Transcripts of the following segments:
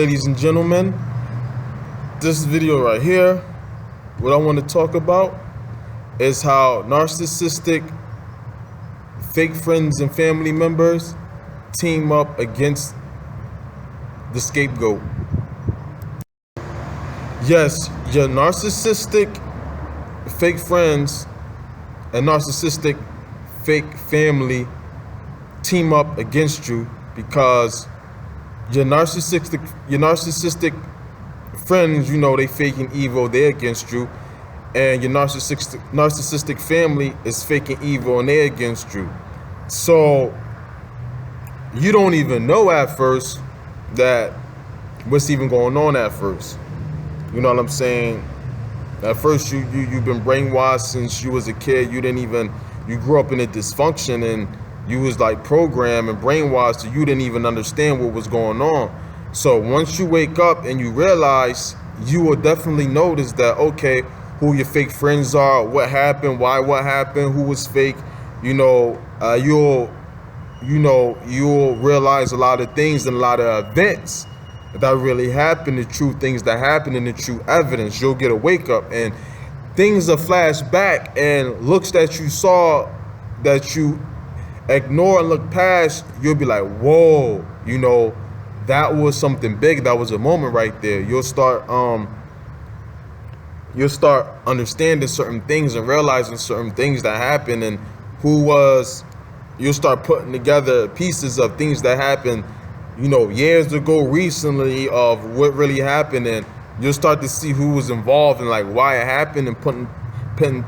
ladies and gentlemen, this video right here, what I want to talk about is how narcissistic fake friends and family members team up against the scapegoat. Yes, your narcissistic fake friends and narcissistic fake family team up against you because your narcissistic friends, you know, they faking evil, they're against you, and your narcissistic family is faking evil and they're against you. So you don't even know at first that what's even going on at first. You know what I'm saying? At first you've been brainwashed since you was a kid. You grew up in a dysfunction and you was like programmed and brainwashed, so you didn't even understand what was going on. So once you wake up and you realize, you will definitely notice that, okay, who your fake friends are, what happened, why what happened, who was fake. You'll realize a lot of things and a lot of events that really happened, the true things that happened and the true evidence. You'll get a wake up and things are flash back, and looks that you saw that you ignore and look past, you'll be like, whoa, that was something big. That was a moment right there. You'll start understanding certain things and realizing certain things that happened, and you'll start putting together pieces of things that happened, years ago, recently, of what really happened, and you'll start to see who was involved and like why it happened, and putting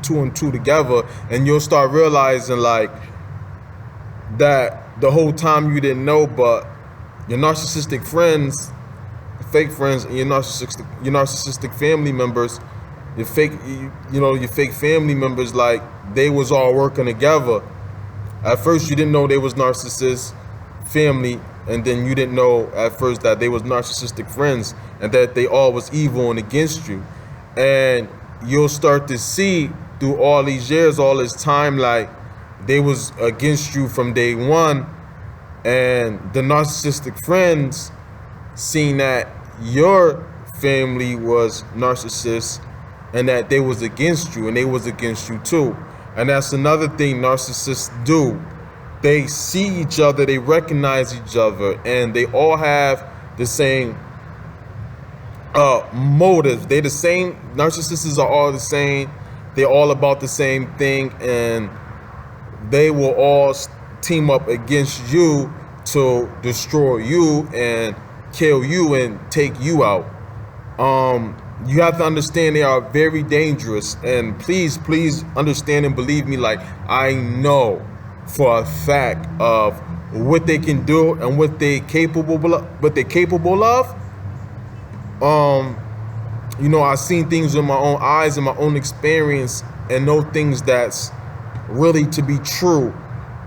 two and two together, and you'll start realizing like that the whole time you didn't know, but your narcissistic friends, fake friends, and your narcissistic family members, your fake family members, like they was all working together. At first you didn't know they was narcissist family, and then you didn't know at first that they was narcissistic friends and that they all was evil and against you. And you'll start to see through all these years, all this time, like they was against you from day one, and the narcissistic friends seen that your family was narcissists and that they was against you, and they was against you too. And that's another thing narcissists do. They see each other, they recognize each other, and they all have the same motives. They the same. Narcissists are all the same. They're all about the same thing, and they will all team up against you to destroy you and kill you and take you out. You have to understand they are very dangerous, and please understand and believe me, like I know for a fact of what they can do and what they're capable of. I've seen things with my own eyes and my own experience, and know things that's really to be true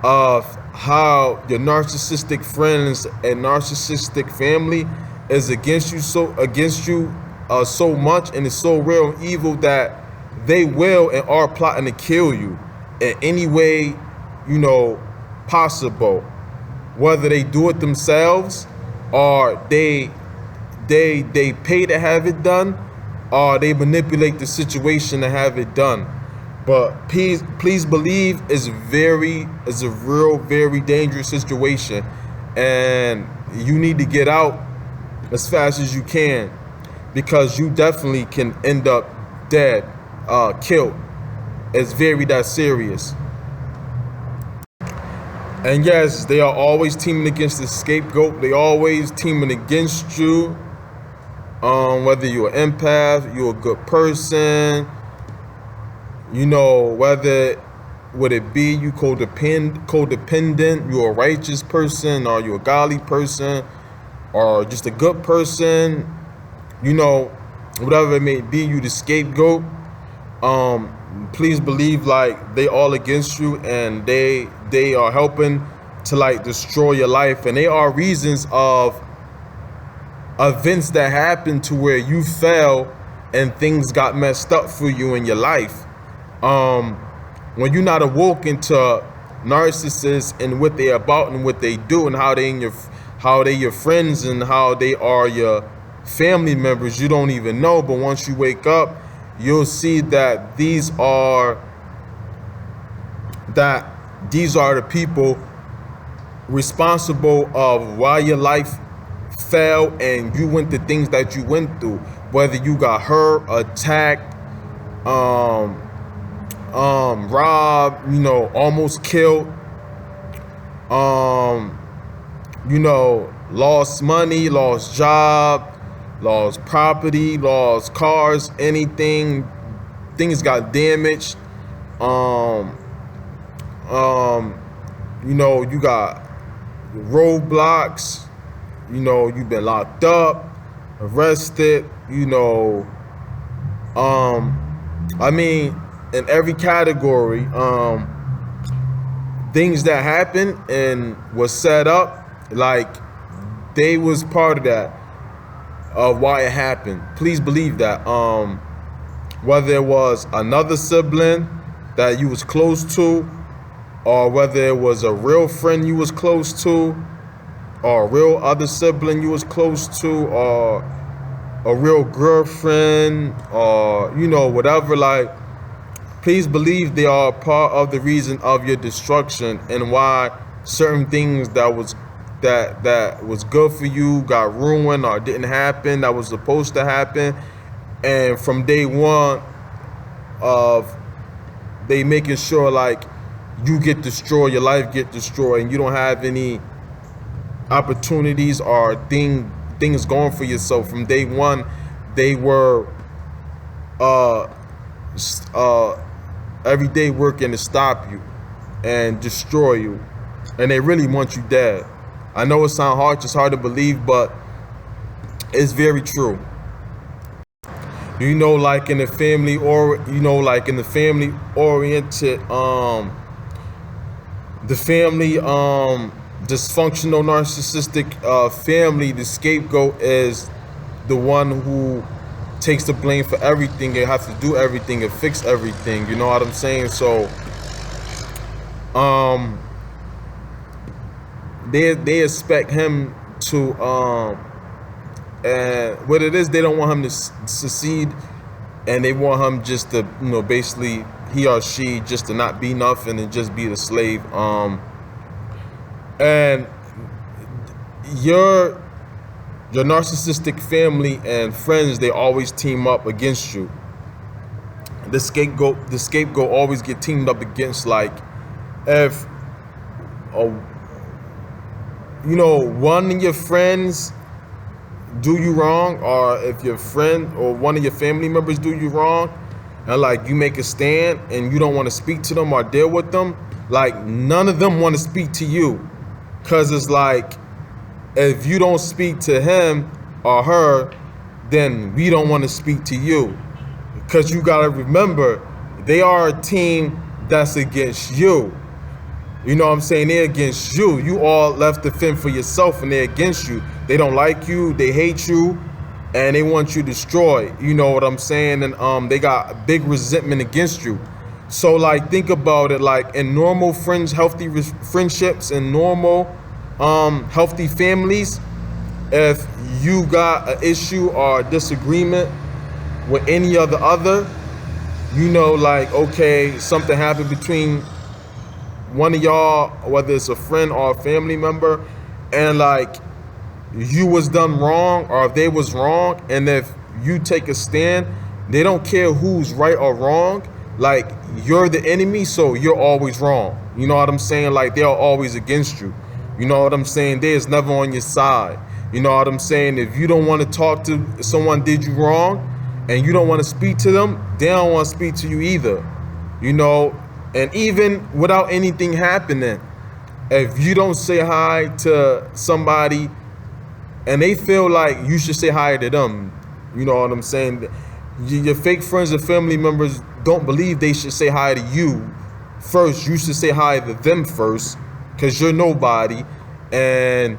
of how your narcissistic friends and narcissistic family is against you so much, and it's so real and evil that they will and are plotting to kill you in any way possible, whether they do it themselves or they pay to have it done, or they manipulate the situation to have it done. But please believe it's a real, very dangerous situation, and you need to get out as fast as you can, because you definitely can end up dead, killed. It's very that serious. And yes, they are always teaming against the scapegoat. They always teaming against you. Whether you're an empath, you're a good person, whether would it be you codependent, you're a righteous person, or you're a godly person, or just a good person, whatever it may be, you the scapegoat. Please believe like they all against you, and they are helping to like destroy your life, and they are reasons of events that happened to where you fell and things got messed up for you in your life. When you're not awoken to narcissists and what they're about and what they do and how they your friends and how they are your family members you don't even know, but once you wake up, you'll see that these are the people responsible of why your life failed and you went through things that you went through, whether you got hurt, attacked, robbed, almost killed, lost money, lost job, lost property, lost cars, anything, things got damaged. You got roadblocks, you've been locked up, arrested, in every category, things that happened and was set up, like they was part of that, of why it happened. Please believe that. Whether it was another sibling that you was close to, or whether it was a real friend you was close to, or a real other sibling you was close to, or a real girlfriend, or whatever, like, please believe they are part of the reason of your destruction and why certain things that was good for you got ruined or didn't happen that was supposed to happen. And from day one of they making sure like you get destroyed, your life get destroyed, and you don't have any opportunities or things going for yourself. From day one, they were every day working to stop you and destroy you, and they really want you dead. I know it sounds hard, just hard to believe, but it's very true. Like in the family, or like in the family oriented, the family dysfunctional narcissistic family, the scapegoat is the one who takes the blame for everything and have to do everything and fix everything. You know what I'm saying? So they expect him to and what it is, they don't want him to succeed, and they want him just to basically, he or she, just to not be nothing and just be the slave. And your narcissistic family and friends, they always team up against you. The scapegoat always get teamed up against, like, if one of your friends do you wrong, or if your friend or one of your family members do you wrong, and like you make a stand and you don't want to speak to them or deal with them, like none of them want to speak to you, because it's like, if you don't speak to him or her, then we don't want to speak to you, because you got to remember, they are a team that's against you. You know what I'm saying? They're against you. You all left to fend for yourself, and they're against you. They don't like you, they hate you, and they want you destroyed. You know what I'm saying? And they got big resentment against you. So like, think about it, like in normal friends, healthy friendships and normal healthy families, if you got an issue or a disagreement with any other, like, okay, something happened between one of y'all, whether it's a friend or a family member, and like you was done wrong or if they was wrong, and if you take a stand, they don't care who's right or wrong, like you're the enemy, so you're always wrong. You know what I'm saying? Like they're always against you. You know what I'm saying? They is never on your side. You know what I'm saying? If you don't want to talk to someone did you wrong and you don't want to speak to them, they don't want to speak to you either. And even without anything happening, if you don't say hi to somebody and they feel like you should say hi to them, you know what I'm saying? Your fake friends and family members don't believe they should say hi to you first. You should say hi to them first, because you're nobody, and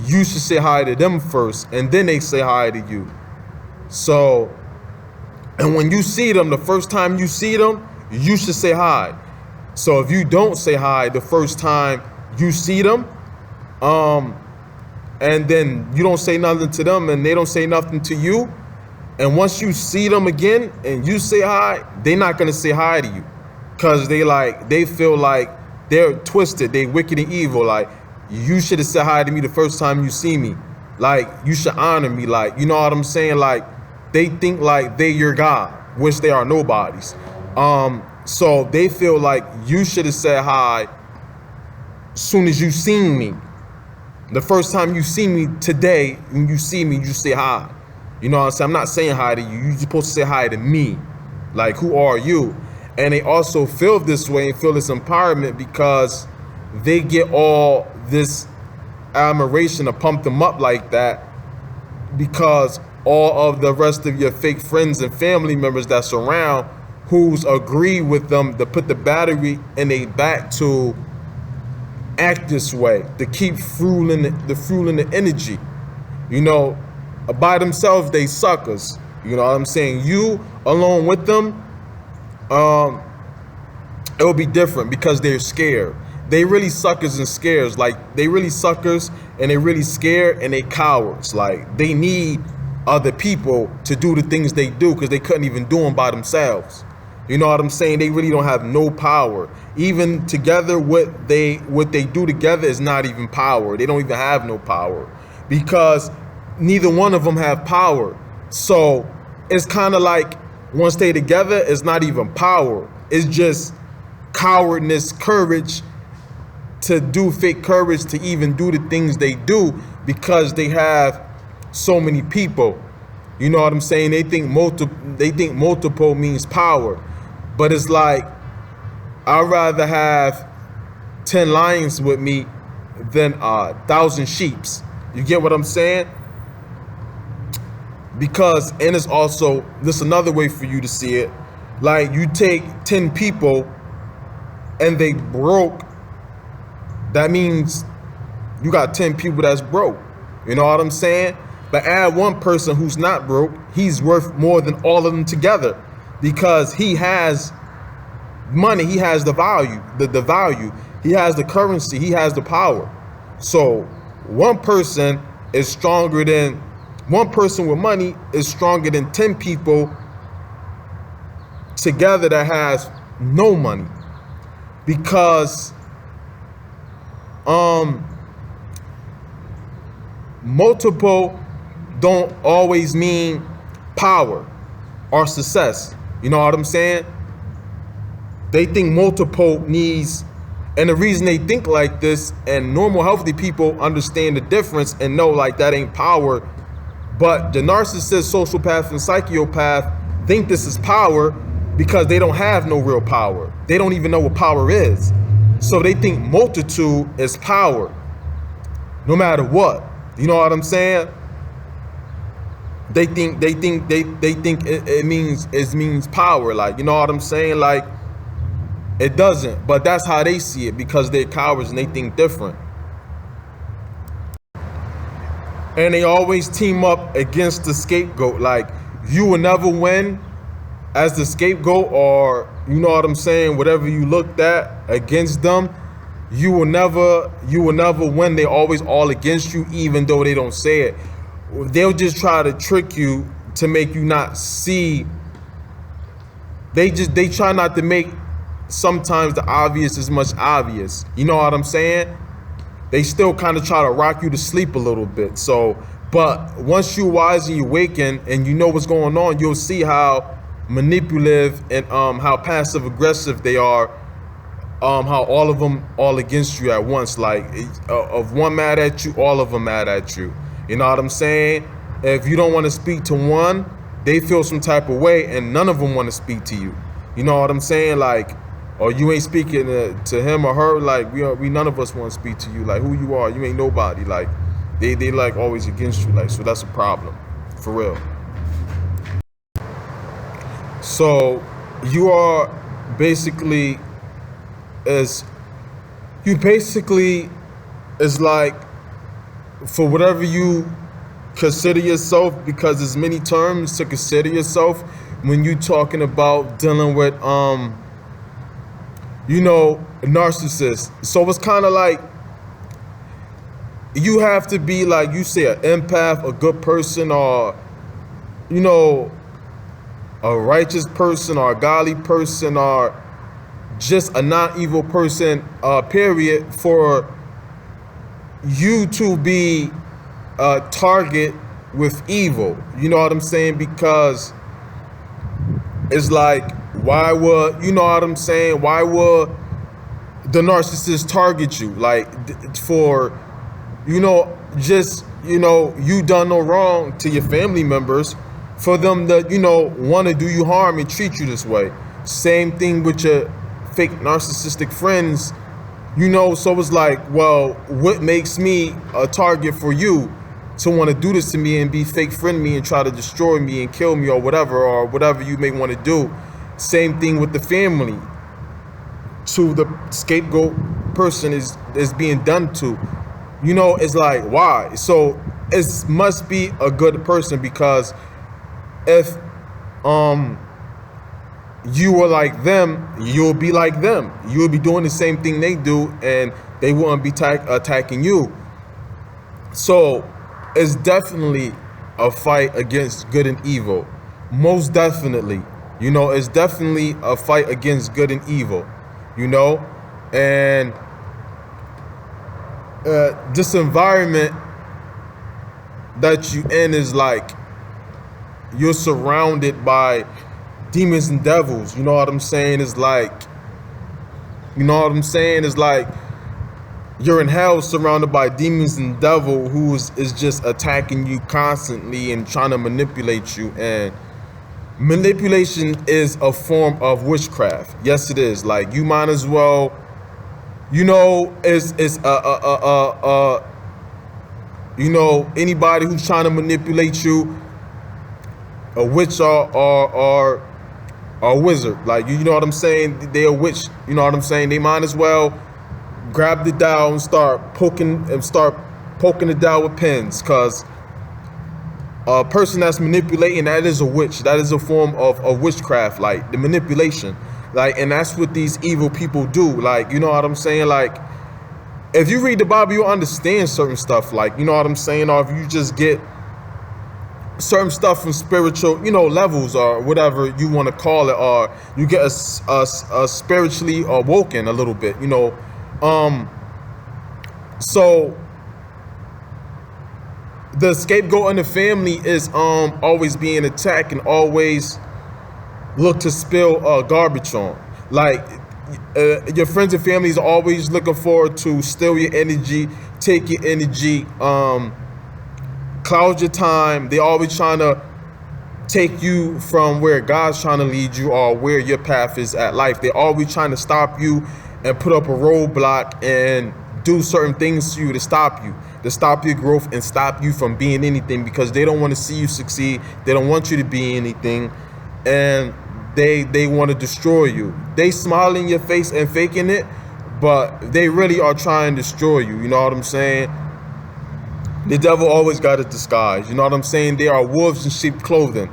you should say hi to them first, and then they say hi to you. So, and when you see them, the first time you see them, you should say hi. So if you don't say hi the first time you see them, and then you don't say nothing to them and they don't say nothing to you, and once you see them again and you say hi, they're not gonna say hi to you, because they feel like they're twisted, they wicked and evil. Like, you should have said hi to me the first time you see me. Like, you should honor me. Like, you know what I'm saying? Like, they think like they your God, which they are nobodies. So they feel like you should have said hi soon as you seen me. The first time you see me today, when you see me, you say hi. You know what I'm saying? I'm not saying hi to you. You're supposed to say hi to me. Like, who are you? And they also feel this way and feel this empowerment because they get all this admiration to pump them up like that, because all of the rest of your fake friends and family members that surround, who's agree with them to put the battery in their back to act this way, to keep fueling the energy. You know, by themselves they suckers. You know what I'm saying? You along with them, it will be different because they're scared. They really suckers and scares. Like, they really suckers and they really scared and they cowards. Like, they need other people to do the things they do because they couldn't even do them by themselves. You know what I'm saying? They really don't have no power. Even together, what they do together is not even power. They don't even have no power because neither one of them have power. So it's kind of like, once they together, it's not even power. It's just cowardness, courage to do fake courage to even do the things they do because they have so many people. You know what I'm saying? They think multiple means power. But it's like, I'd rather have 10 lions with me than 1,000 sheeps. You get what I'm saying? Because, and it's also, this another way for you to see it. Like, you take 10 people and they broke, that means you got 10 people that's broke. You know what I'm saying? But add one person who's not broke, he's worth more than all of them together because he has money, he has the value, the value, he has the currency, he has the power. So one person with money is stronger than 10 people together that has no money, because multiple don't always mean power or success. You know what I'm saying? They think multiple needs, and the reason they think like this, and normal healthy people understand the difference and know like that ain't power, but the narcissist, sociopath, and psychopath think this is power because they don't have no real power. They don't even know what power is. So they think multitude is power, no matter what. You know what I'm saying? They think it means power. Like, you know what I'm saying? Like, it doesn't. But that's how they see it because they're cowards and they think different. And they always team up against the scapegoat. Like, you will never win as the scapegoat, or, you know what I'm saying, whatever you looked at against them, you will never win. They're always all against you, even though they don't say it. They'll just try to trick you to make you not see. They try not to make sometimes the obvious as much obvious. You know what I'm saying? They still kind of try to rock you to sleep a little bit. So, but once you wise and you awaken and you know what's going on, you'll see how manipulative and how passive aggressive they are. How all of them all against you at once. Like, of one mad at you, all of them mad at you. You know what I'm saying? If you don't want to speak to one, they feel some type of way, and none of them want to speak to you. You know what I'm saying? Like, or you ain't speaking to him or her. Like, we none of us want to speak to you. Like, who you are, you ain't nobody. Like, they like always against you. Like, so that's a problem, for real. So you are basically is like, for whatever you consider yourself, because there's many terms to consider yourself when you talking about dealing with you know, narcissists. So it's kind of like, you have to be, like you say, an empath, a good person, or, you know, a righteous person, or a godly person, or just a non-evil person, period, for you to be a target with evil. You know what I'm saying? Because it's like, why would, you know what I'm saying? Why would the narcissist target you? Like, for, you know, just, you know, you done no wrong to your family members for them to, you know, want to do you harm and treat you this way. Same thing with your fake narcissistic friends, you know. So it's like, well, what makes me a target for you to want to do this to me and be fake friend me and try to destroy me and kill me or whatever you may want to do? Same thing with the family. To the scapegoat person is being done to. You know, it's like, why? So it must be a good person, because if you were like them, you'll be like them. You'll be doing the same thing they do, and they wouldn't be attacking you. So it's definitely a fight against good and evil. Most definitely. You know, it's definitely a fight against good and evil. You know, and this environment that you in is like, you're surrounded by demons and devils. You know what I'm saying? It's like, you know what I'm saying? It's like you're in hell surrounded by demons and devil who is just attacking you constantly and trying to manipulate you. And manipulation is a form of witchcraft. Yes, it is. Like, you might as well, you know, it's you know, anybody who's trying to manipulate you, a witch or a wizard. Like, you know what I'm saying? They're a witch. You know what I'm saying? They might as well grab the dowel and start poking the dowel with pins, because a person that's manipulating, that is a witch. That is a form of witchcraft, like the manipulation. Like, and that's what these evil people do. Like, you know what I'm saying? Like, if you read the Bible, you'll understand certain stuff. Like, you know what I'm saying? Or if you just get certain stuff from spiritual, you know, levels, or whatever you want to call it, or you get a spiritually awoken a little bit, you know. So the scapegoat in the family is always being attacked and always look to spill garbage on. Like, your friends and family is always looking forward to steal your energy, take your energy, cloud your time. They always trying to take you from where God's trying to lead you, or where your path is at life. They always trying to stop you and put up a roadblock and do certain things to you to stop your growth and stop you from being anything, because they don't want to see you succeed. They don't want you to be anything, and they want to destroy you. They smile in your face and faking it, but they really are trying to destroy you. You know what I'm saying? The devil always got a disguise. You know what I'm saying? They are wolves in sheep clothing.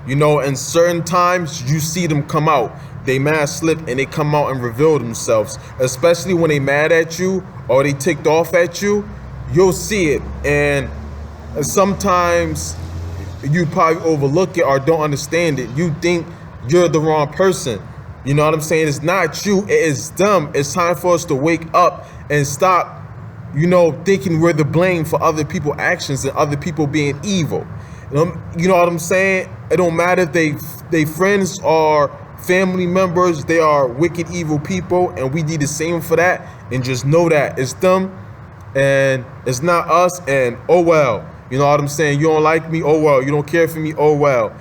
You know, and certain times you see them come out. They mask slip and they come out and reveal themselves. Especially when they mad at you or they ticked off at you, you'll see it. And sometimes you probably overlook it or don't understand it. You think you're the wrong person. You know what I'm saying? It's not you, it is them. It's time for us to wake up and stop, you know, thinking we're the blame for other people's actions and other people being evil. You know what I'm saying? It don't matter if they friends or family members, they are wicked, evil people, and we need the same for that. And just know that it's them and it's not us. And oh well, you know what I'm saying? You don't like me, oh well. You don't care for me, oh well.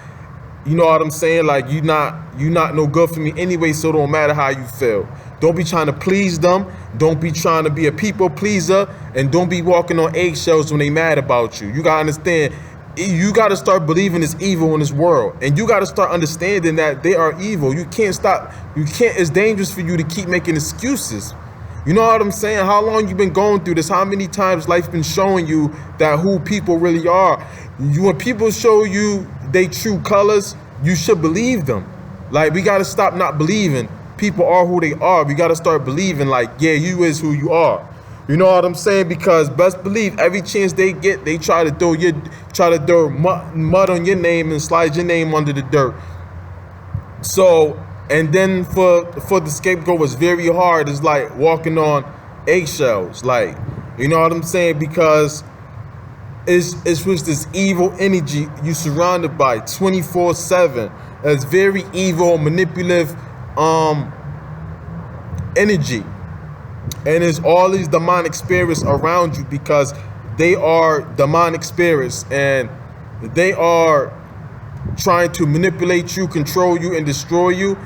You know what I'm saying? Like, you not no good for me anyway, so it don't matter how you feel. Don't be trying to please them. Don't be trying to be a people pleaser, and don't be walking on eggshells when they mad about you. You gotta understand, you gotta start believing it's evil in this world, and you gotta start understanding that they are evil. You can't stop. It's dangerous for you to keep making excuses. You know what I'm saying? How long you been going through this? How many times life been showing you that who people really are? When people show you they true colors, you should believe them. Like, we gotta stop not believing people are who they are. We gotta start believing, like, yeah, you is who you are. You know what I'm saying? Because best believe every chance they get, they try to throw mud on your name and slide your name under the dirt. So, and then for the scapegoat, it's very hard. It's like walking on eggshells. Like, you know what I'm saying? Because it's with this evil energy you surrounded by 24/7. It's very evil, manipulative energy. And there's all these demonic spirits around you because they are demonic spirits and they are trying to manipulate you, control you, and destroy you,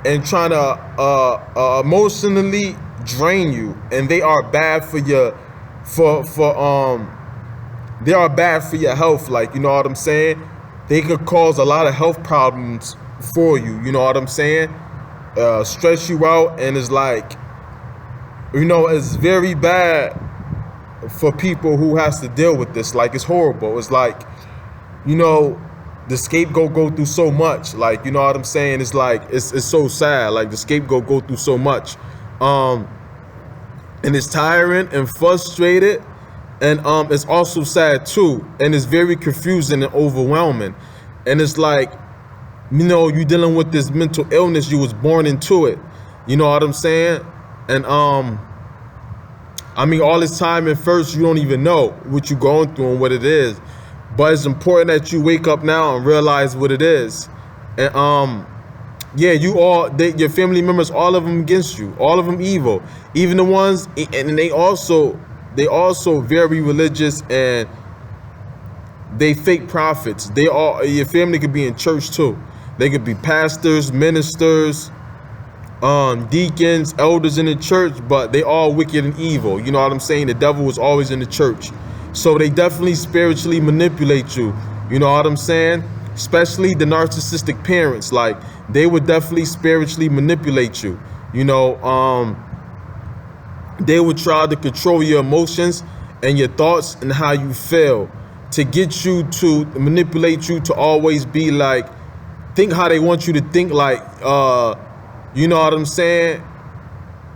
and trying to emotionally drain you. And they are bad for your they are bad for your health. Like, you know what I'm saying? They could cause a lot of health problems for you. You know what I'm saying? Stress you out, and it's like, you know, it's very bad for people who has to deal with this. Like, it's horrible. It's like, you know, the scapegoat go through so much. Like, you know what I'm saying? It's like, it's so sad. Like, the scapegoat go through so much. And it's tiring and frustrated. And it's also sad too. And it's very confusing and overwhelming. And it's like, you know, you're dealing with this mental illness. You was born into it. You know what I'm saying? And I mean, all this time at first, you don't even know what you're going through and what it is. But it's important that you wake up now and realize what it is. And yeah, your family members, all of them against you, all of them evil, even the ones, and they also very religious, and they fake prophets. Your family could be in church too. They could be pastors, ministers, deacons, elders in the church, but they all wicked and evil. You know what I'm saying? The devil is always in the church. So they definitely spiritually manipulate you. You know what I'm saying? Especially the narcissistic parents. Like, they would definitely spiritually manipulate you. You know, they would try to control your emotions and your thoughts and how you feel to get you to manipulate you to always be like, think how they want you to think. Like, you know what I'm saying?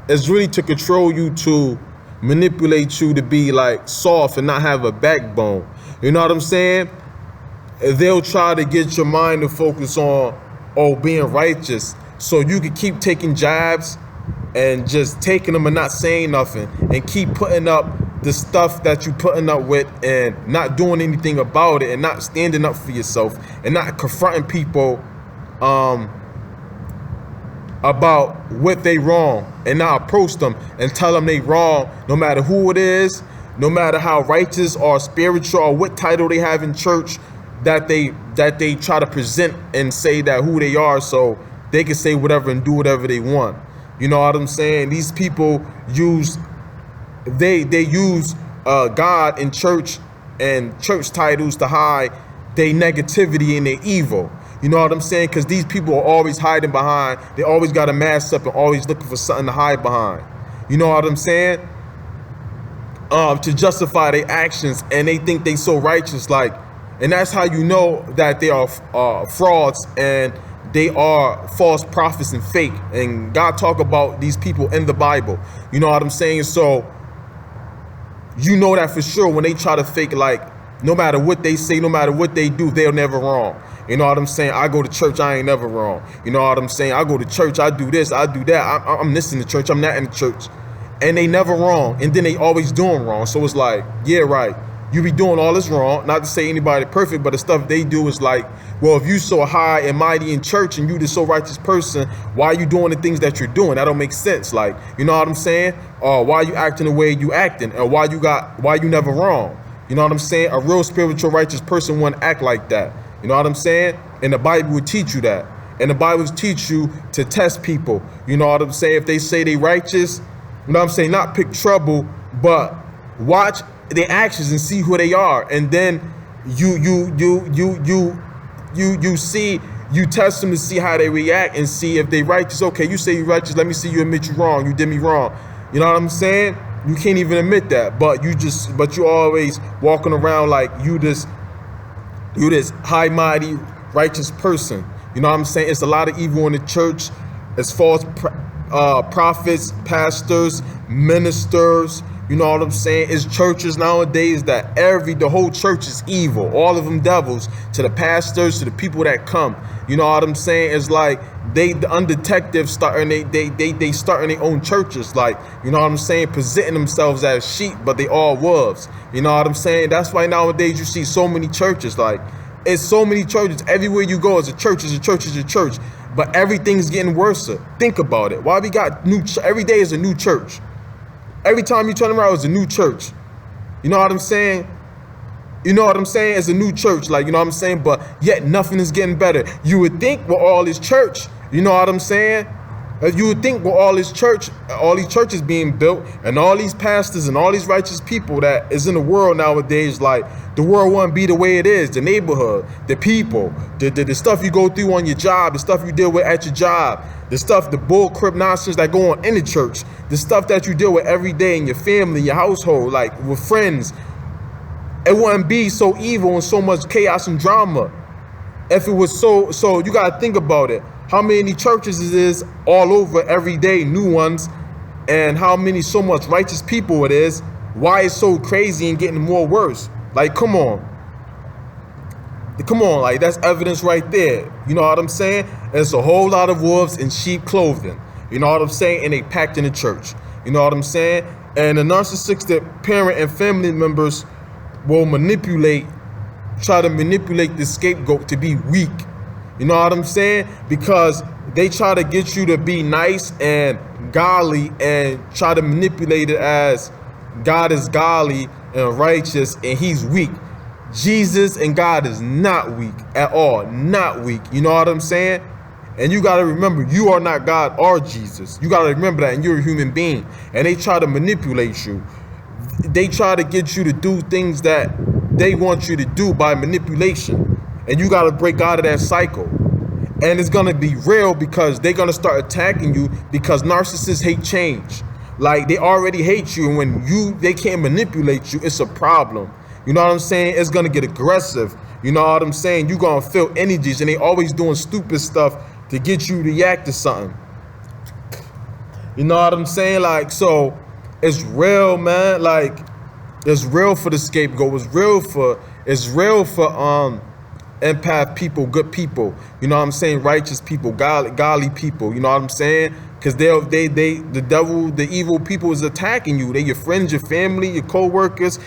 It's really to control you, to manipulate you to be like soft and not have a backbone. You know what I'm saying? They'll try to get your mind to focus on being righteous, so you can keep taking jabs and just taking them and not saying nothing, and keep putting up the stuff that you're putting up with and not doing anything about it, and not standing up for yourself, and not confronting people about what they wrong, and not approach them and tell them they wrong, no matter who it is, no matter how righteous or spiritual or what title they have in church that they try to present and say that who they are, so they can say whatever and do whatever they want. You know what I'm saying? These people use God in church and church titles to hide their negativity and their evil. You know what I'm saying? Because these people are always hiding behind. They always got a mask up and always looking for something to hide behind. You know what I'm saying? To justify their actions, and they think they so righteous. Like, and that's how you know that they are frauds and they are false prophets and fake. And God talk about these people in the Bible. You know what I'm saying? So you know that for sure when they try to fake, like, no matter what they say, no matter what they do, they're never wrong. You know what I'm saying? I go to church, I ain't never wrong. You know what I'm saying? I go to church, I do this, I do that. I'm this in the church, I'm not in the church. And they never wrong. And then they always doing wrong. So it's like, yeah, right. You be doing all this wrong. Not to say anybody perfect, but the stuff they do is like, well, if you so high and mighty in church and you the so righteous person, why are you doing the things that you're doing? That don't make sense. Like, you know what I'm saying? Or why you acting the way you acting? Or why you never wrong? You know what I'm saying? A real spiritual righteous person wouldn't act like that. You know what I'm saying? And the Bible would teach you that. And the Bible would teach you to test people. You know what I'm saying? If they say they righteous, you know what I'm saying? Not pick trouble, but watch their actions and see who they are. And then you test them to see how they react and see if they righteous. Okay, you say you righteous, let me see you admit you wrong. You did me wrong. You know what I'm saying? You can't even admit that, but you always walking around like you this high mighty righteous person. You know what I'm saying? It's a lot of evil in the church. It's false prophets, pastors, ministers, You know what I'm saying? It's churches nowadays that the whole church is evil. All of them devils, to the pastors, to the people that come. You know what I'm saying? It's like the undetectives starting they starting their own churches, like, you know what I'm saying, presenting themselves as sheep, but they all wolves. You know what I'm saying? That's why nowadays you see so many churches. Like, it's so many churches. Everywhere you go is a church, is a church, is a church. But everything's getting worse. Think about it. Why we got every day is a new church. Every time you turn around, it's a new church. You know what I'm saying? You know what I'm saying? It's a new church, like, you know what I'm saying? But yet nothing is getting better. You would think with all this church, you know what I'm saying? You would think with all this church, all these churches being built, and all these pastors and all these righteous people that is in the world nowadays, like, the world wouldn't be the way it is. The neighborhood, the people, the stuff you go through on your job, the stuff you deal with at your job, the stuff, the bull crap nonsense that go on in the church, the stuff that you deal with every day in your family, your household, like with friends. It wouldn't be so evil and so much chaos and drama if it was so you gotta think about it. How many churches it is all over every day, new ones, and how many so much righteous people it is. Why it's so crazy and getting more worse? Like, come on, like, that's evidence right there. You know what I'm saying? It's a whole lot of wolves in sheep clothing. You know what I'm saying? And they packed in the church. You know what I'm saying? And the narcissistic parent and family members will try to manipulate the scapegoat to be weak. You know what I'm saying? Because they try to get you to be nice and godly and try to manipulate it as God is godly and righteous and he's weak. Jesus and God is not weak at all, not weak. You know what I'm saying? And you got to remember, you are not God or Jesus. You got to remember that, and you're a human being. And they try to manipulate you. They try to get you to do things that they want you to do by manipulation. And you got to break out of that cycle. And it's going to be real because they're going to start attacking you because narcissists hate change. Like, they already hate you. And when they can't manipulate you, it's a problem. You know what I'm saying? It's going to get aggressive. You know what I'm saying? You're going to feel energies, and they always doing stupid stuff to get you to react to something. You know what I'm saying? Like, so it's real, man. Like, it's real for the scapegoat. It's real for empath people, good people, you know what I'm saying, righteous people, godly people, you know what I'm saying? Because the devil, the evil people is attacking you. They your friends, your family, your co-workers,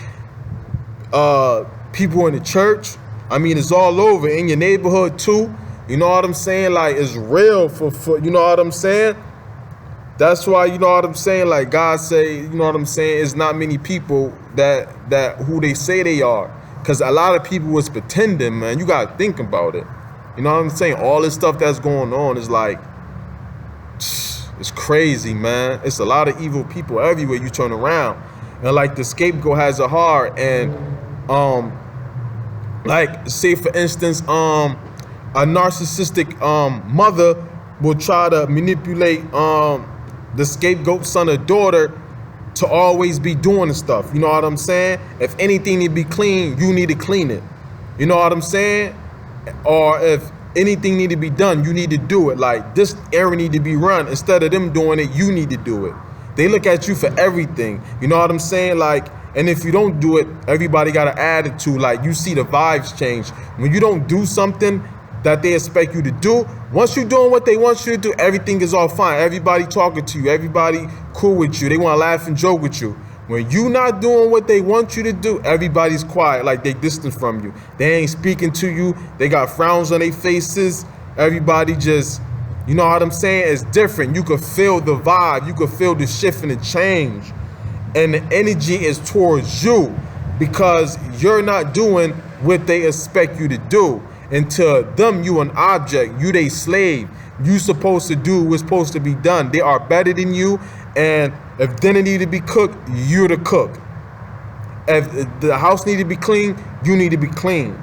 people in the church. I mean, it's all over in your neighborhood too. You know what I'm saying? Like, it's real for you know what I'm saying? That's why, you know what I'm saying, like God say, you know what I'm saying, it's not many people that who they say they are. Because a lot of people was pretending, man. You got to think about it. You know what I'm saying? All this stuff that's going on is like, it's crazy, man. It's a lot of evil people everywhere you turn around. And like, the scapegoat has a heart. And like, say for instance, a narcissistic mother will try to manipulate the scapegoat son or daughter to always be doing the stuff. You know what I'm saying? If anything need to be clean, you need to clean it. You know what I'm saying? Or if anything need to be done, you need to do it. Like, this errand need to be run. Instead of them doing it, you need to do it. They look at you for everything. You know what I'm saying? Like, and if you don't do it, everybody got an attitude. Like, you see the vibes change. When you don't do something that they expect you to do, once you're doing what they want you to do, everything is all fine. Everybody talking to you, everybody cool with you, they want to laugh and joke with you. When you not doing what they want you to do, everybody's quiet, like they distant from you. They ain't speaking to you, they got frowns on their faces. Everybody just, you know what I'm saying, it's different. You could feel the vibe, you could feel the shift and the change. And the energy is towards you because you're not doing what they expect you to do. And to them, you an object, you they slave. You supposed to do what's supposed to be done. They are better than you, and if dinner need to be cooked, you're the cook. If the house need to be clean, you need to be clean.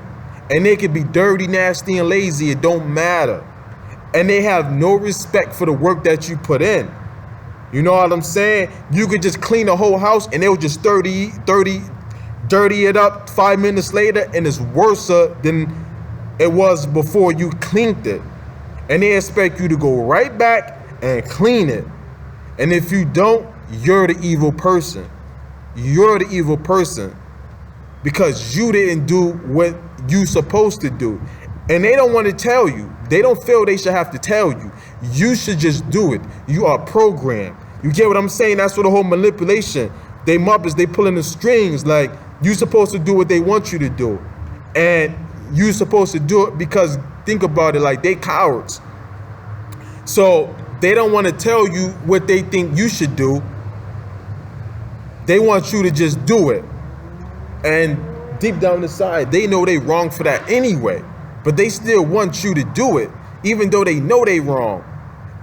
And they can be dirty, nasty, and lazy, it don't matter. And they have no respect for the work that you put in. You know what I'm saying? You could just clean the whole house, and they'll just dirty it up 5 minutes later, and it's worse than it was before you cleaned it. And they expect you to go right back and clean it. And if you don't, you're the evil person. you're the evil person because you didn't do what you supposed to do. And they don't want to tell you. They don't feel they should have to tell you. You should just do it. You are programmed. You get what I'm saying? That's what the whole manipulation. They mothers, they pulling the strings. Like, you supposed to do what they want you to do. And you supposed to do it because, think about it, like, they cowards. So they don't want to tell you what they think you should do. They want you to just do it. And deep down inside, they know they wrong for that anyway. But they still want you to do it, even though they know they wrong.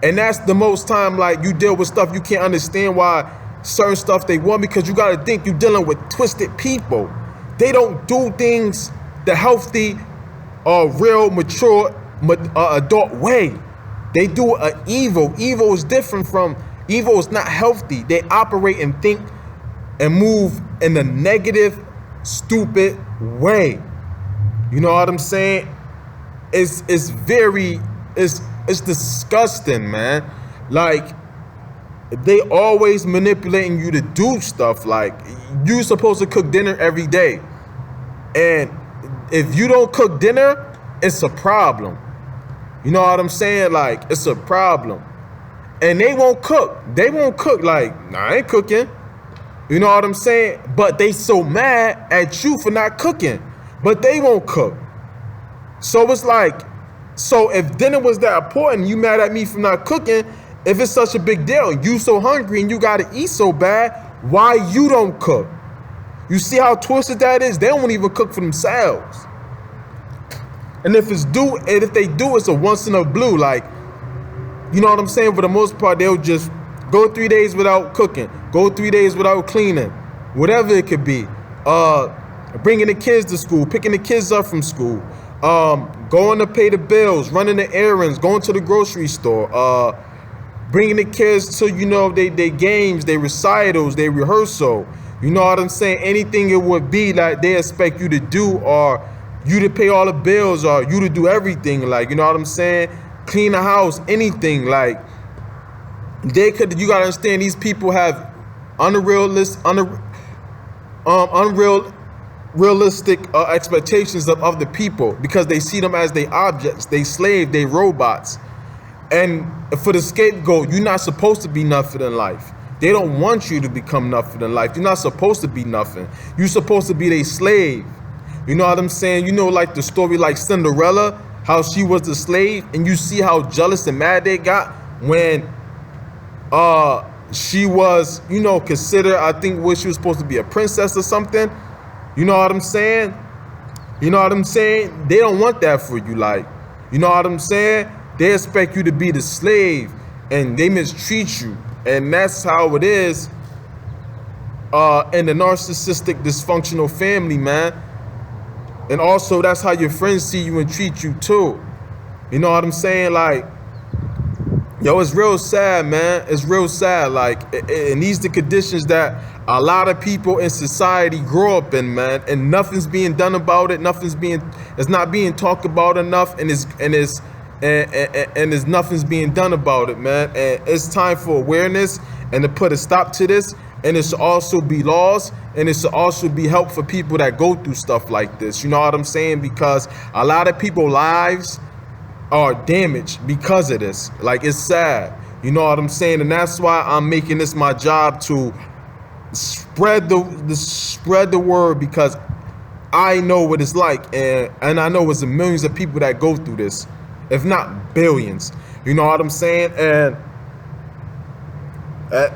And that's the most time, like, you deal with stuff you can't understand why certain stuff they want, because you got to think you're dealing with twisted people. They don't do things the healthy, real, mature, adult way. They do an evil. Evil is different from, evil is not healthy. They operate and think and move in a negative, stupid way. You know what I'm saying? It's disgusting, man. Like, they always manipulating you to do stuff. Like, you supposed to cook dinner every day, and if you don't cook dinner, it's a problem. You know what I'm saying? Like, it's a problem. And they won't cook. They won't cook. Like, nah, I ain't cooking. You know what I'm saying? But they so mad at you for not cooking, but they won't cook. So it's like, so if dinner was that important, you mad at me for not cooking. If it's such a big deal, you so hungry and you gotta eat so bad, why you don't cook? You see how twisted that is? They don't even cook for themselves. And if they do, it's a once in a blue. Like, you know what I'm saying? For the most part, they'll just go 3 days without cooking, go 3 days without cleaning, whatever it could be. Bringing the kids to school, picking the kids up from school, going to pay the bills, running the errands, going to the grocery store, bringing the kids to, you know, they games, they recitals, they rehearsal. You know what I'm saying? Anything it would be like they expect you to do, or you to pay all the bills, or you to do everything. Like, you know what I'm saying? Clean the house, anything. Like, you gotta understand, these people have unrealistic expectations of other people, because they see them as they objects, they slave, they robots. And for the scapegoat, you're not supposed to be nothing in life. They don't want you to become nothing in life. You're not supposed to be nothing. You're supposed to be their slave. You know what I'm saying? You know, like the story like Cinderella, how she was the slave, and you see how jealous and mad they got when she was, you know, considered, I think, what, she was supposed to be a princess or something. You know what I'm saying? You know what I'm saying? They don't want that for you. Like, you know what I'm saying? They expect you to be the slave, and they mistreat you. And that's how it is in the narcissistic, dysfunctional family, man. And also, that's how your friends see you and treat you too. You know what I'm saying? Like, yo, it's real sad, man. It's real sad. Like, and these the conditions that a lot of people in society grow up in, man. And nothing's being done about it. It's not being talked about enough. And there's nothing's being done about it, man. And it's time for awareness and to put a stop to this. And it should also be laws, and it should also be help for people that go through stuff like this. You know what I'm saying? Because a lot of people's lives are damaged because of this. Like, it's sad. You know what I'm saying? And that's why I'm making this my job, to spread the word, because I know what it's like, and I know it's millions of people that go through this, if not billions. You know what I'm saying? And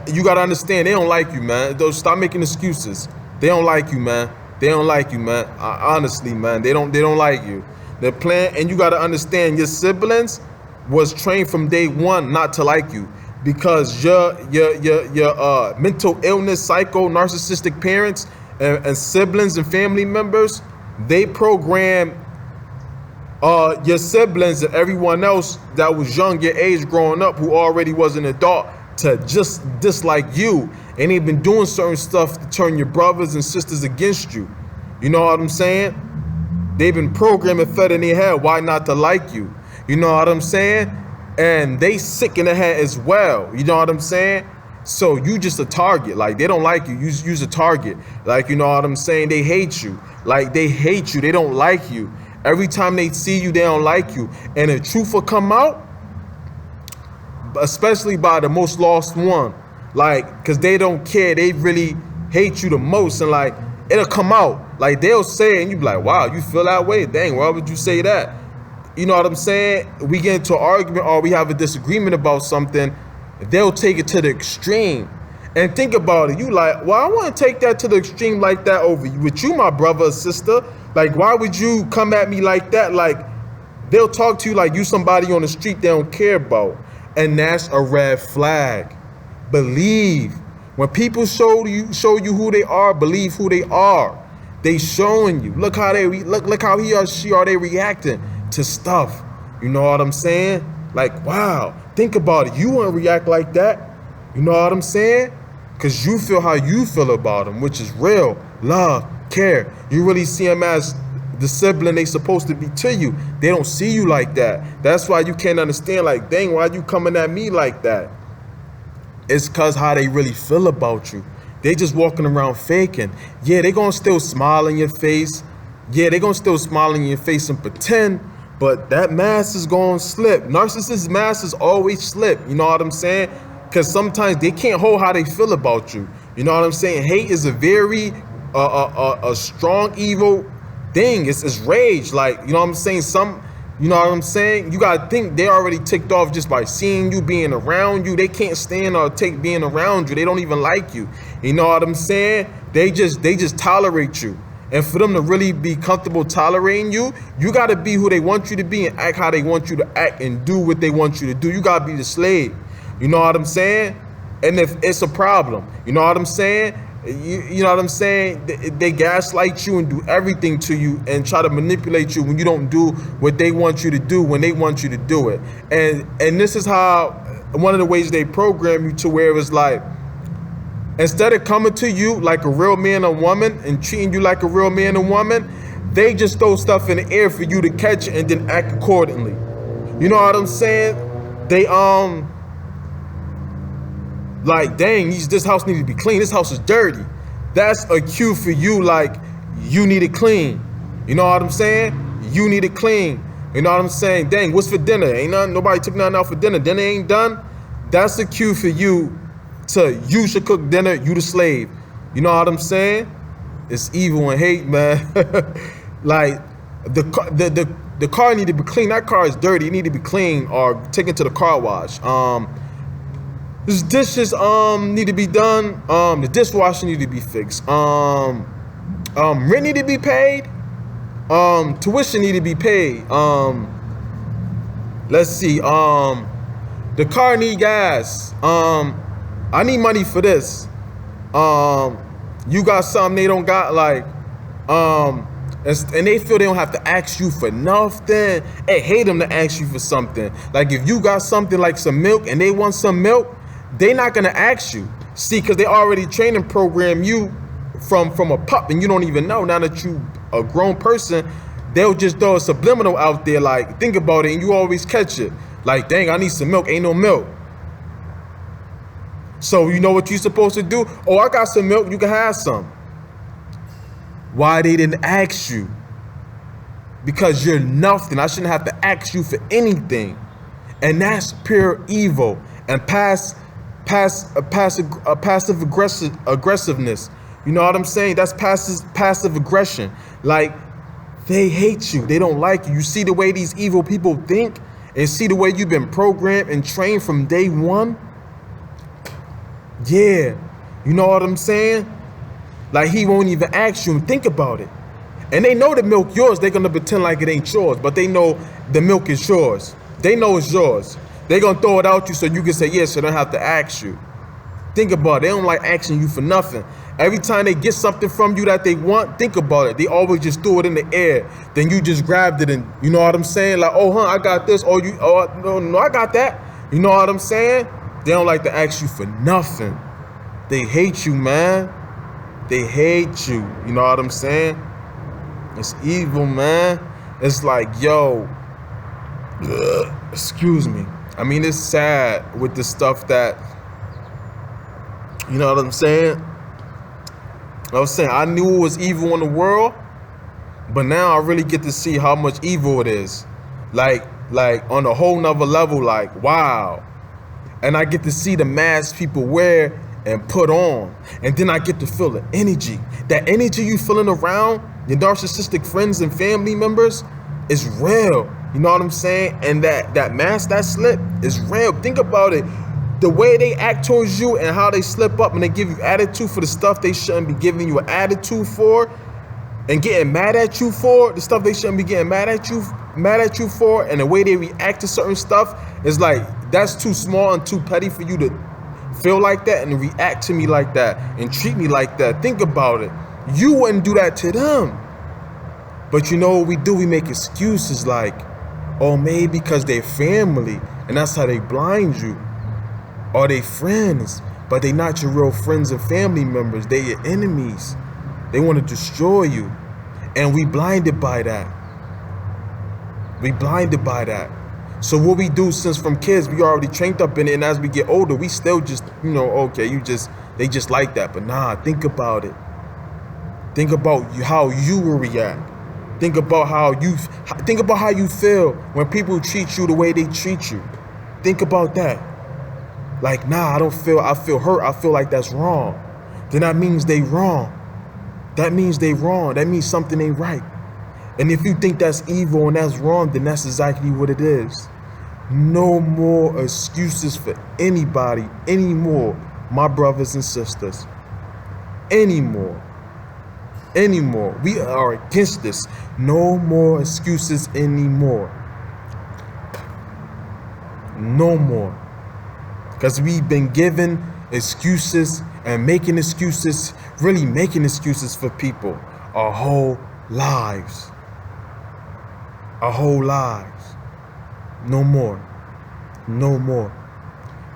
you gotta understand, they don't like you, man. Don't stop making excuses. They don't like you, man. They don't like you, man. Honestly, man, they don't like you. The plan, and you gotta understand, your siblings was trained from day one not to like you, because your mental illness, psycho, narcissistic parents and siblings and family members, they program your siblings and everyone else that was young your age growing up, who already was an adult, to just dislike you. And they've been doing certain stuff to turn your brothers and sisters against you. You know what I'm saying? They've been programming, fed in their head why not to like you. You know what I'm saying? And they sick in the head as well. You know what I'm saying? So you just a target. Like, they don't like you. You's a target. Like, you know what I'm saying? They hate you. Like, they hate you. They don't like you. Every time they see you, they don't like you. And the truth will come out, especially by the most lost one. Like, because they don't care. They really hate you the most. And like, it'll come out. Like, they'll say it and you be like, wow, you feel that way? Dang, why would you say that? You know what I'm saying? We get into an argument or we have a disagreement about something, they'll take it to the extreme. And think about it. You like, well, I want to take that to the extreme like that over you. With you, my brother or sister. Like, why would you come at me like that? Like, they'll talk to you like you somebody on the street they don't care about. And that's a red flag. Believe. When people show you who they are, believe who they are. They showing you. Look how look how he or she are they reacting to stuff. You know what I'm saying? Like, wow, think about it. You wouldn't react like that. You know what I'm saying? Because you feel how you feel about them, which is real love, care. You really see them as the sibling they supposed to be to you. They don't see you like that. That's why you can't understand, like, dang, why you coming at me like that? It's because how they really feel about you. They just walking around faking. Yeah, they gonna still smile in your face. Yeah, they gonna still smile in your face and pretend, but that mask is gonna slip. Narcissist masks always slip. You know what I'm saying? Because sometimes they can't hold how they feel about you. You know what I'm saying? Hate is a very a strong evil thing. It's rage. Like, you know what I'm saying? You know what I'm saying? You gotta think they already ticked off just by seeing you, being around you. They can't stand or take being around you. They don't even like you. You know what I'm saying? They just tolerate you. And for them to really be comfortable tolerating you, you gotta be who they want you to be and act how they want you to act and do what they want you to do. You gotta be the slave. You know what I'm saying? And if it's a problem, you know what I'm saying? You know what I'm saying? They gaslight you and do everything to you and try to manipulate you when you don't do what they want you to do when they want you to do it. And this is how, one of the ways they program you to where it's like, instead of coming to you like a real man or woman and treating you like a real man or woman, they just throw stuff in the air for you to catch it and then act accordingly. You know what I'm saying? They like, dang, this house needs to be clean. This house is dirty. That's a cue for you, like, you need it clean. You know what I'm saying? You need it clean. You know what I'm saying? Dang, what's for dinner? Ain't nothing, nobody took nothing out for dinner. Dinner ain't done. That's a cue for you you should cook dinner, you the slave. You know what I'm saying? It's evil and hate, man. Like, the car need to be clean. That car is dirty. It need to be clean or taken to the car wash. These dishes need to be done. The dishwasher need to be fixed. Rent need to be paid. Tuition need to be paid. Let's see. The car need gas. I need money for this. You got something they don't got, like, and they feel they don't have to ask you for nothing. I hate them to ask you for something. Like, if you got something like some milk and they want some milk, they not gonna ask you. See, because they already train and program you from a pup and you don't even know. Now that you a grown person, they'll just throw a subliminal out there, like, think about it, and you always catch it. Like, dang, I need some milk, ain't no milk. So you know what you're supposed to do? Oh, I got some milk, you can have some. Why they didn't ask you? Because you're nothing. I shouldn't have to ask you for anything. And that's pure evil and passive aggressiveness. You know what I'm saying? That's passive aggression. Like, they hate you. They don't like you. You see the way these evil people think and see the way you've been programmed and trained from day one? Yeah. You know what I'm saying? Like, he won't even ask you and think about it. And they know the milk yours. They're going to pretend like it ain't yours, but they know the milk is yours. They know it's yours. They're going to throw it out you so you can say yes, so they don't have to ask you. Think about it. They don't like asking you for nothing. Every time they get something from you that they want, think about it. They always just throw it in the air. Then you just grabbed it and, you know what I'm saying? Like, oh, I got this. Oh, no, I got that. You know what I'm saying? They don't like to ask you for nothing. They hate you, man. They hate you. You know what I'm saying? It's evil, man. It's like, yo, excuse me. I mean, it's sad with the stuff that You know what I'm saying? I was saying I knew it was evil in the world, but now I really get to see how much evil it is. Like on a whole nother level, like, wow. And I get to see the masks people wear and put on. And then I get to feel the energy. That energy you feeling around your narcissistic friends and family members is real. You know what I'm saying? And that mask that slip is real. Think about it. The way they act towards you and how they slip up and they give you attitude for the stuff they shouldn't be giving you an attitude for and getting mad at you for, the stuff they shouldn't be getting mad at you for, and the way they react to certain stuff is like, that's too small and too petty for you to feel like that and react to me like that and treat me like that. Think about it. You wouldn't do that to them. But you know what we do? We make excuses like, oh, maybe because they're family and that's how they blind you. Or they friends, but they not your real friends and family members. They your enemies. They want to destroy you. And we blinded by that. We blinded by that. So what we do since from kids, we already trained up in it. And as we get older, we still just, you know, okay, they just like that. But nah, think about it. Think about how you will react. Think about how you feel when people treat you the way they treat you. Think about that. Like, nah, I feel hurt. I feel like that's wrong. Then that means they wrong. That means they wrong. That means something ain't right. And if you think that's evil and that's wrong, then that's exactly what it is. No more excuses for anybody anymore, my brothers and sisters. Anymore. We are against this. No more excuses anymore. No more. Because we've been given excuses and making excuses, really making excuses for people our whole lives. Our whole lives. No more. No more.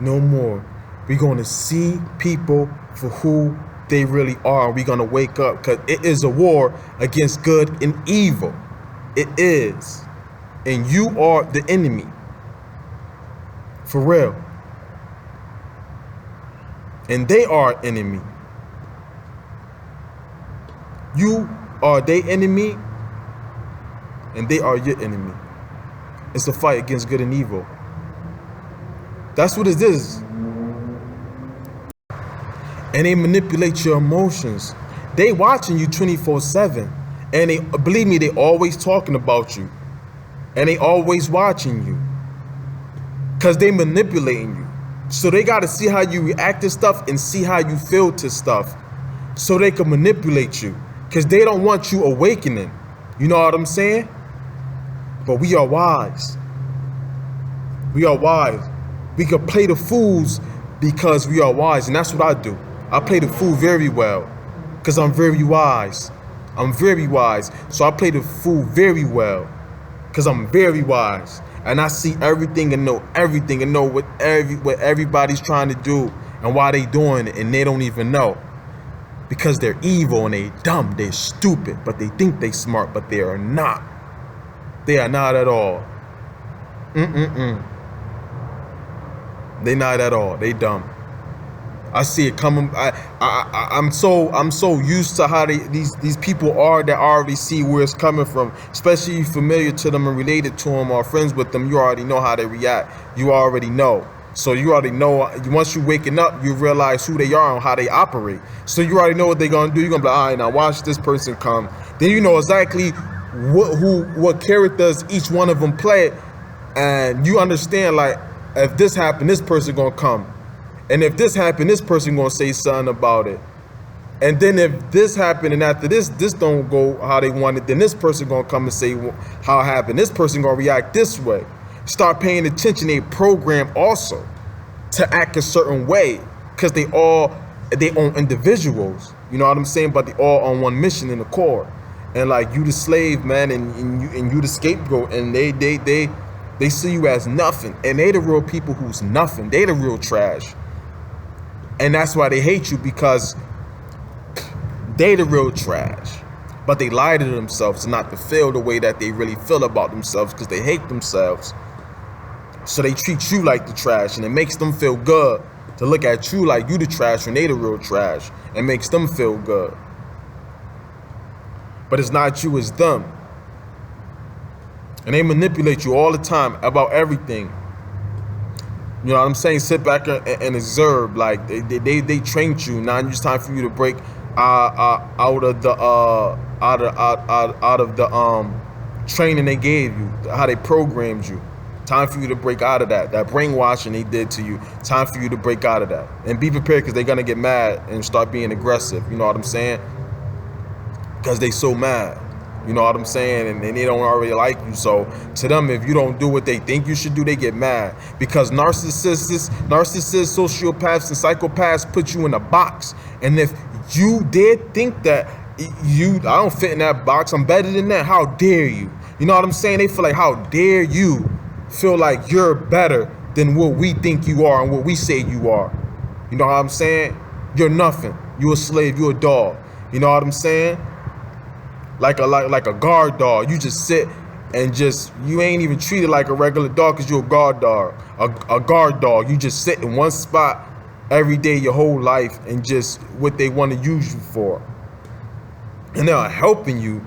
No more. We're going to see people for who they really are. We're going to wake up because it is a war against good and evil. It is. And you are the enemy. For real. And they are an enemy. You are their enemy, and they are your enemy. It's a fight against good and evil. That's what it is. And they manipulate your emotions. They watching you 24/7. And they, believe me, they always talking about you. And they always watching you. Because they manipulating you. So they got to see how you react to stuff and see how you feel to stuff so they can manipulate you because they don't want you awakening. You know what I'm saying? But we are wise. We are wise. We can play the fools because we are wise. And that's what I do. I play the fool very well because I'm very wise. I'm very wise. So I play the fool very well because I'm very wise. And I see everything and know what everybody's trying to do and why they doing it, and they don't even know. Because they're evil and they dumb, they're stupid, but they think they smart, but they are not. They are not at all. They not at all. They dumb. I see it coming. I'm so used to how these people are that I already see where it's coming from. Especially if you're familiar to them and related to them or friends with them, you already know how they react. You already know. So you already know. Once you're waking up, you realize who they are and how they operate. So you already know what they're gonna do. You're gonna be like, all right, now watch this person come. Then you know exactly what characters each one of them play, and you understand like if this happened, this person gonna come. And if this happened, this person gonna say something about it. And then if this happened and after this don't go how they want it, then this person gonna come and say how it happened. This person gonna react this way. Start paying attention. They program also to act a certain way because they own individuals. You know what I'm saying? But they all on one mission in the core. And like you the slave, man, and you the scapegoat, and they see you as nothing. And they the real people who's nothing. They the real trash. And that's why they hate you, because they the real trash. But they lie to themselves not to feel the way that they really feel about themselves because they hate themselves. So they treat you like the trash and it makes them feel good. to look at you like you the trash when they the real trash, and makes them feel good. But it's not you, it's them. And they manipulate you all the time about everything. You know what I'm saying? Sit back and observe. Like they trained you. Now it's time for you to break out of the training they gave you, how they programmed you. Time for you to break out of that brainwashing they did to you. Time for you to break out of that and be prepared, because they're gonna get mad and start being aggressive. You know what I'm saying? Because they so mad. You know what I'm saying? And they don't already like you. So to them, if you don't do what they think you should do, they get mad. Because narcissists, sociopaths, and psychopaths put you in a box. And if you did think that I don't fit in that box, I'm better than that, how dare you? You know what I'm saying? They feel like, how dare you feel like you're better than what we think you are and what we say you are. You know what I'm saying? You're nothing. You're a slave. You're a dog. You know what I'm saying? Like a guard dog. You just sit and you ain't even treated like a regular dog, because you're a guard dog. A guard dog. You just sit in one spot every day your whole life, and just what they want to use you for. And they are helping you.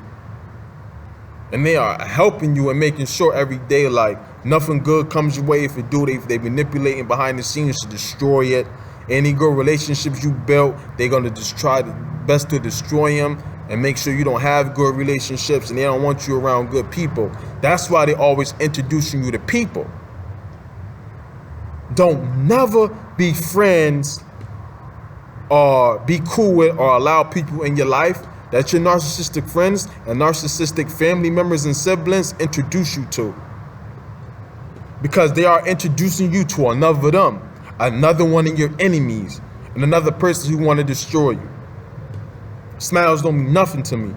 And they are helping you and making sure every day, like, nothing good comes your way. If it do, they manipulating behind the scenes to destroy it. Any good relationships you built, they're going to just try the best to destroy them and make sure you don't have good relationships, and they don't want you around good people. That's why they always introducing you to people. Don't never be friends or be cool with or allow people in your life that your narcissistic friends and narcissistic family members and siblings introduce you to. Because they are introducing you to another them, another one of your enemies, and another person who want to destroy you. Smiles don't mean nothing to me,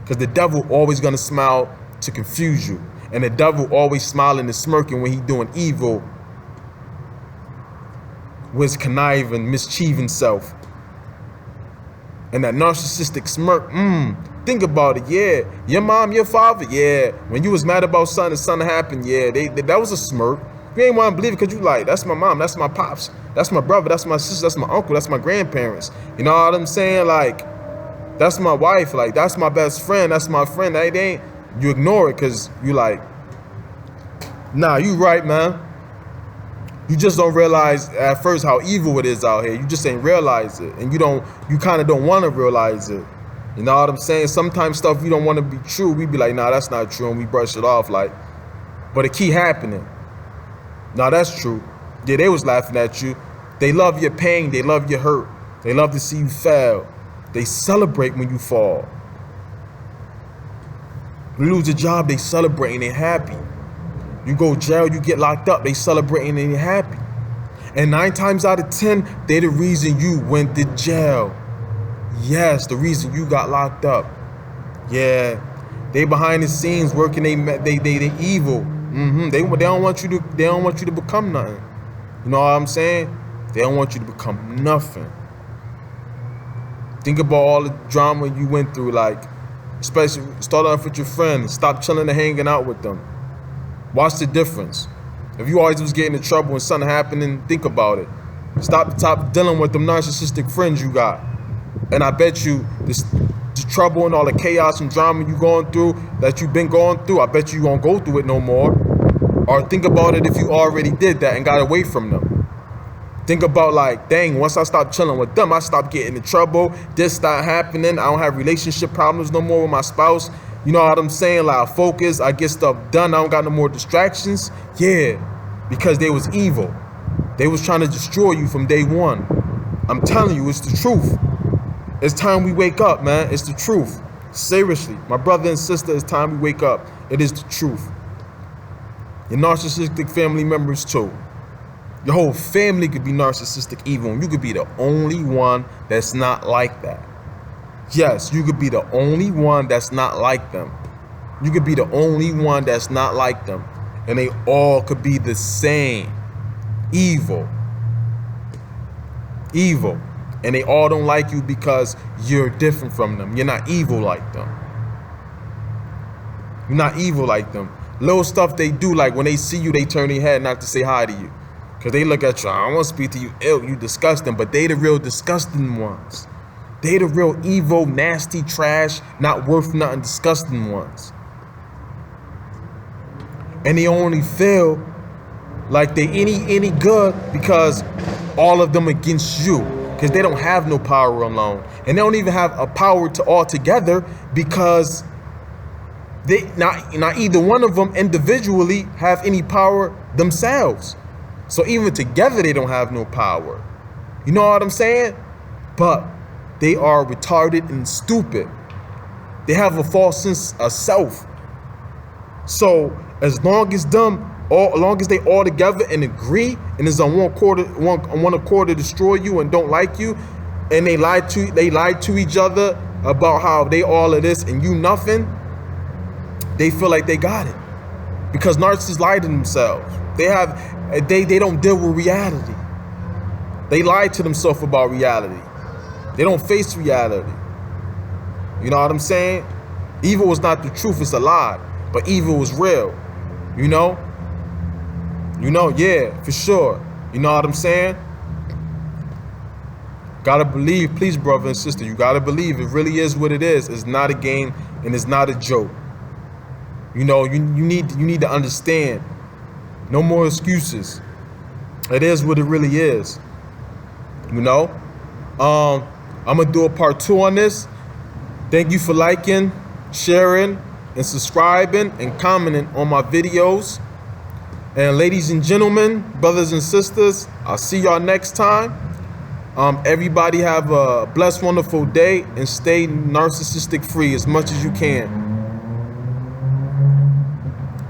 because the devil always gonna smile to confuse you, and the devil always smiling and smirking when he doing evil with his conniving, mischieving self. And that narcissistic smirk, think about it, yeah. Your mom, your father, yeah. When you was mad about something happened, yeah, that was a smirk. You ain't want to believe it, because you like, that's my mom, that's my pops, that's my brother, that's my sister, that's my uncle, that's my grandparents. You know what I'm saying? Like, that's my wife, like, that's my best friend, that's my friend. That ain't, you ignore it because you like, nah, you right, man. You just don't realize at first how evil it is out here. You just ain't realize it. And you kind of don't want to realize it. You know what I'm saying? Sometimes stuff we don't want to be true, we be like, nah, that's not true, and we brush it off, like, but it keep happening. Nah, that's true. Yeah, they was laughing at you. They love your pain, they love your hurt. They love to see you fail. They celebrate when you fall. You lose a job, they celebrating, they happy. You go jail, you get locked up, they celebrating and they happy. And 9 times out of 10, they the reason you went to jail. Yes, the reason you got locked up. Yeah, they behind the scenes working. They evil. They don't want you to become nothing. You know what I'm saying? They don't want you to become nothing. Think about all the drama you went through, like, especially start off with your friends. Stop chilling and hanging out with them. Watch the difference. If you always was getting in trouble and something happening, think about it. Stop dealing with them narcissistic friends you got. And I bet you the trouble and all the chaos and drama you going through, that you've been going through, I bet you won't go through it no more. Or think about it if you already did that and got away from them. Think about, like, dang, once I stopped chilling with them, I stopped getting in trouble. This started happening. I don't have relationship problems no more with my spouse. You know what I'm saying? Like, I focus, I get stuff done. I don't got no more distractions. Yeah, because they was evil. They was trying to destroy you from day one. I'm telling you, it's the truth. It's time we wake up, man. It's the truth. Seriously, my brother and sister, it's time we wake up. It is the truth. Your narcissistic family members too. Your whole family could be narcissistic evil, and you could be the only one that's not like that. Yes, you could be the only one that's not like them. You could be the only one that's not like them. And they all could be the same. Evil. Evil. And they all don't like you because you're different from them. You're not evil like them. You're not evil like them. Little stuff they do, like when they see you, they turn their head not to say hi to you. Because they look at you, I don't want to speak to you, ill, you disgusting, but they the real disgusting ones. They the real evil, nasty, trash, not worth nothing, disgusting ones. And they only feel like they any good because all of them against you. Because they don't have no power alone. And they don't even have a power to all together because they not either one of them individually have any power themselves. So even together they don't have no power. You know what I'm saying? But they are retarded and stupid. They have a false sense of self. So as long as they all together and agree and is on one accord to destroy you and don't like you, and they lie to each other about how they all of this and you nothing, they feel like they got it. Because narcissists lie to themselves. They don't deal with reality. They lie to themselves about reality. They don't face reality. You know what I'm saying? Evil is not the truth, it's a lie. But evil is real. You know? Yeah, for sure. You know what I'm saying? Gotta believe, please, brother and sister, you gotta believe it really is what it is. It's not a game and it's not a joke. You know, you need to understand. No more excuses. It is what it really is. You know? I'm gonna do a part 2 on this. Thank you for liking, sharing, and subscribing and commenting on my videos. And ladies and gentlemen, brothers and sisters, I'll see y'all next time. Everybody have a blessed, wonderful day and stay narcissistic free as much as you can.